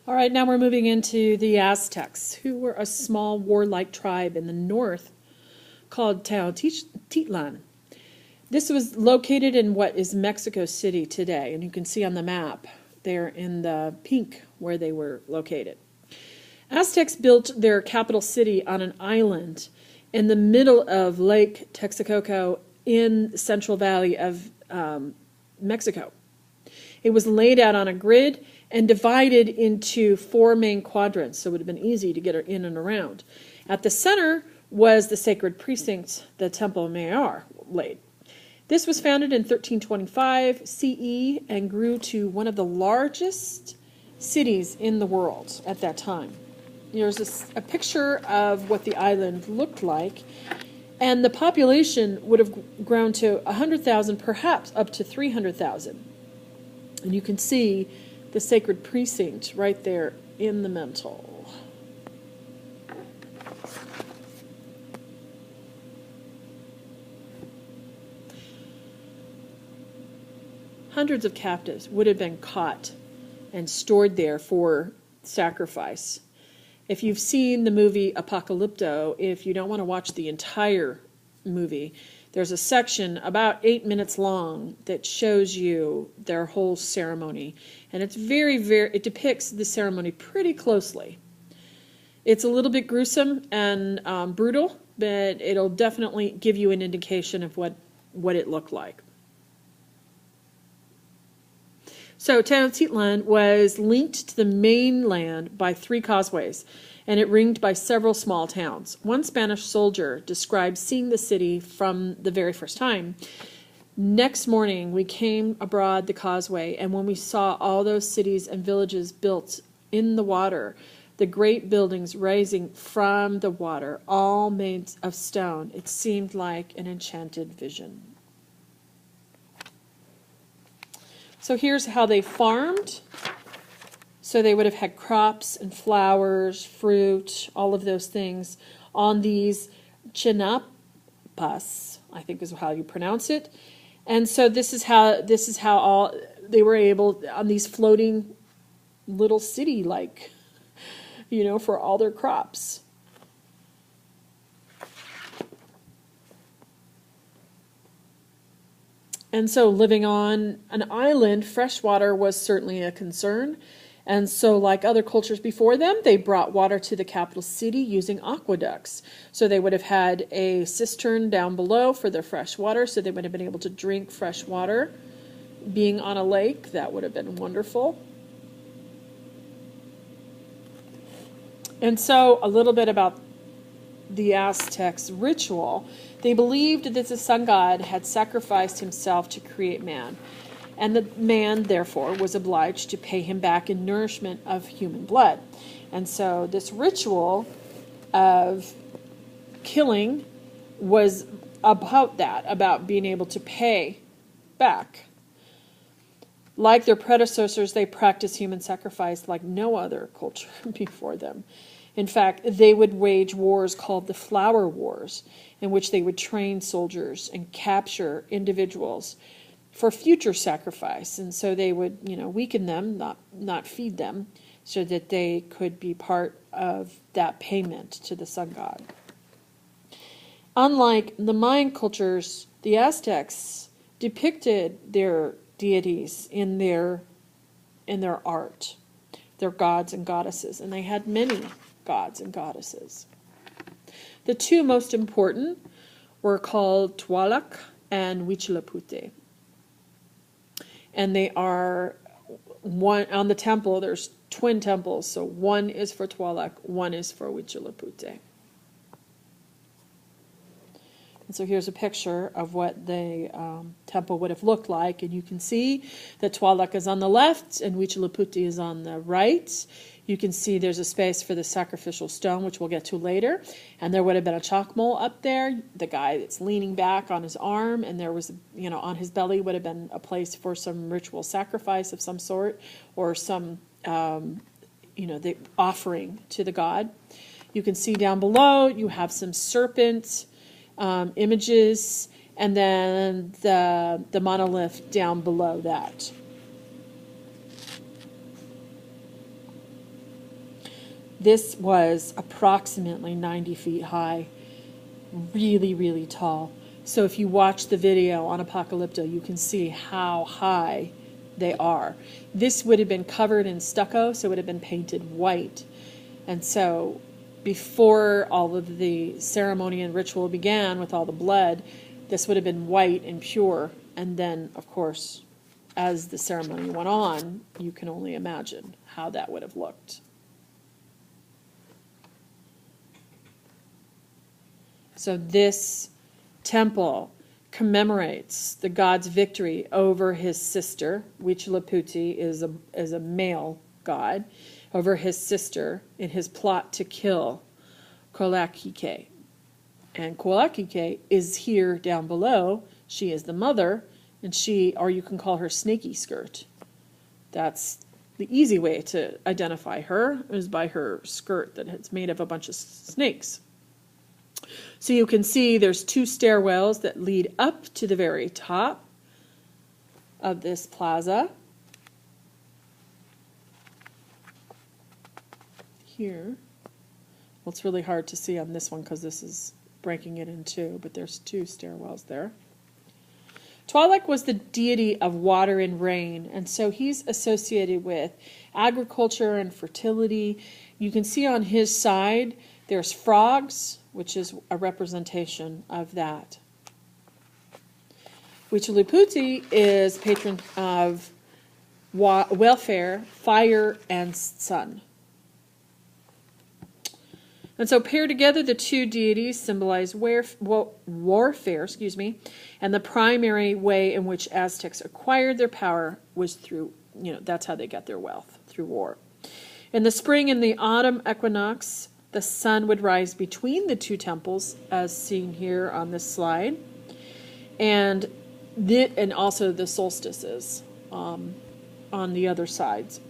All right, now we're moving into the Aztecs, who were a small warlike tribe in the north called Tenochtitlan. This was located in what is Mexico City today, and you can see on the map there in the pink where they were located. Aztecs built their capital city on an island in the middle of Lake Texcoco in the Central Valley of Mexico. It was laid out on a grid and divided into 4 main quadrants, so it would have been easy to get in and around. At the center was the sacred precinct, the Templo Mayor, laid. This was founded in 1325 CE and grew to one of the largest cities in the world at that time. There's a picture of what the island looked like, and the population would have grown to 100,000, perhaps up to 300,000. And you can see the sacred precinct right there in the mantle. Hundreds of captives would have been caught and stored there for sacrifice. If you've seen the movie Apocalypto, if you don't want to watch the entire movie, there's a section about 8 minutes long that shows you their whole ceremony. And it's it depicts the ceremony pretty closely. It's a little bit gruesome and brutal, but it'll definitely give you an indication of what it looked like. So Tenochtitlan was linked to the mainland by 3 causeways, and it ringed by several small towns. One Spanish soldier described seeing the city from the very first time. Next morning, we came abroad the causeway, and when we saw all those cities and villages built in the water, the great buildings rising from the water, all made of stone, it seemed like an enchanted vision. So here's how they farmed. So they would have had crops and flowers, fruit, all of those things on these chinapas, I think is how you pronounce it. And so this is how all they were able on these floating little city like, for all their crops. And so living on an island, fresh water was certainly a concern. And so like other cultures before them, they brought water to the capital city using aqueducts. So they would have had a cistern down below for their fresh water, so they would have been able to drink fresh water. Being on a lake, that would have been wonderful. And so a little bit about the Aztecs' ritual. They believed that the sun god had sacrificed himself to create man, and the man, therefore, was obliged to pay him back in nourishment of human blood. And so this ritual of killing was about that, about being able to pay back. Like their predecessors, they practiced human sacrifice like no other culture before them. In fact, they would wage wars called the Flower Wars, in which they would train soldiers and capture individuals for future sacrifice. And so they would, weaken them, not feed them, so that they could be part of that payment to the sun god. Unlike the Mayan cultures, the Aztecs depicted their deities in their art, their gods and goddesses, and they had many gods and goddesses. The 2 most important were called Tlaloc and Huitzilopochtli. And they are one on the temple. There's twin temples, so one is for Tlaloc, one is for Huitzilopochtli. And so here's a picture of what the temple would have looked like, and you can see that Tlaloc is on the left and Huitzilopochtli is on the right. You can see there's a space for the sacrificial stone, which we'll get to later. And there would have been a chacmol up there, the guy that's leaning back on his arm, and there was, on his belly would have been a place for some ritual sacrifice of some sort, or some, the offering to the god. You can see down below, you have some serpent images, and then the monolith down below that. This was approximately 90 feet high, really, really tall. So if you watch the video on Apocalypto, you can see how high they are. This would have been covered in stucco, so it would have been painted white. And so before all of the ceremony and ritual began with all the blood, this would have been white and pure. And then, of course, as the ceremony went on, you can only imagine how that would have looked. So this temple commemorates the god's victory over his sister. Huitzilopochtli is a male god, over his sister in his plot to kill Kolakike. And Kolakike is here down below. She is the mother, and she, or you can call her Snaky Skirt. That's the easy way to identify her, is by her skirt that is made of a bunch of snakes. So you can see there's two stairwells that lead up to the very top of this plaza. Here. Well, it's really hard to see on this one because this is breaking it in two, but there's two stairwells there. Tualek was the deity of water and rain, and so he's associated with agriculture and fertility. You can see on his side there's frogs, which is a representation of that. Huitzilopochtli is patron of welfare, fire, and sun. And so paired together, the two deities symbolize warfare, and the primary way in which Aztecs acquired their power was through, that's how they got their wealth, through war. In the spring and the autumn equinox, the sun would rise between the two temples, as seen here on this slide, and also the solstices on the other sides.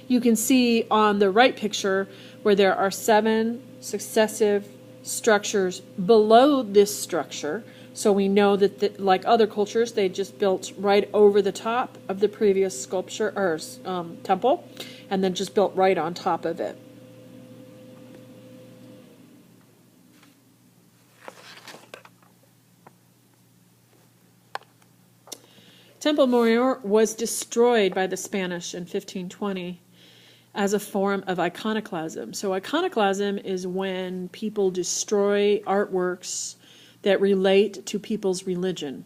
You can see on the right picture where there are 7 successive structures below this structure. So we know that, like other cultures, they just built right over the top of the previous sculpture or temple, and then just built right on top of it. Templo Mayor was destroyed by the Spanish in 1520 as a form of iconoclasm. So iconoclasm is when people destroy artworks that relate to people's religion.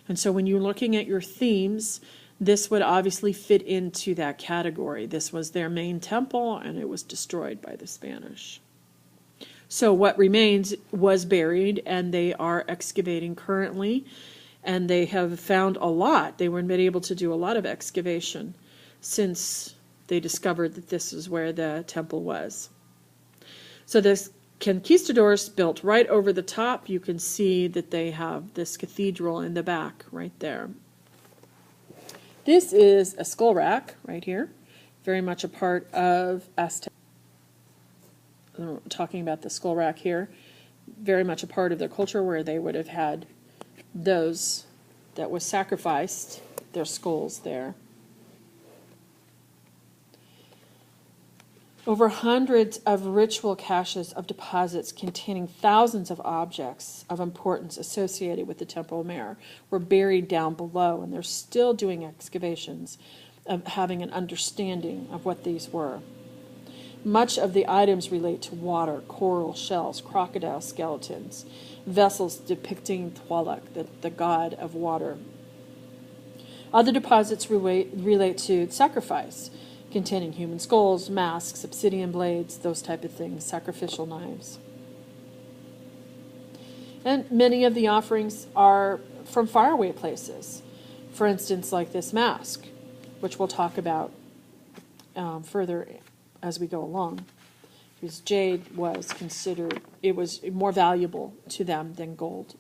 And so when you're looking at your themes, this would obviously fit into that category. This was their main temple, and it was destroyed by the Spanish. So what remains was buried, and they are excavating currently, and they have found a lot. They were able to do a lot of excavation since they discovered that this is where the temple was. So the conquistadors built right over the top. You can see that they have this cathedral in the back right there. This is a skull rack right here, very much a part of Aztec. Talking about the skull rack here, very much a part of their culture where they would have had those that was sacrificed, their skulls there. Over hundreds of ritual caches of deposits containing thousands of objects of importance associated with the Templo Mayor were buried down below, and they're still doing excavations of having an understanding of what these were. Much of the items relate to water, coral shells, crocodile skeletons, vessels depicting Tualek, the god of water. Other deposits relate to sacrifice, containing human skulls, masks, obsidian blades, those type of things, sacrificial knives. And many of the offerings are from faraway places. For instance, like this mask, which we'll talk about further as we go along. Because jade was considered, it was more valuable to them than gold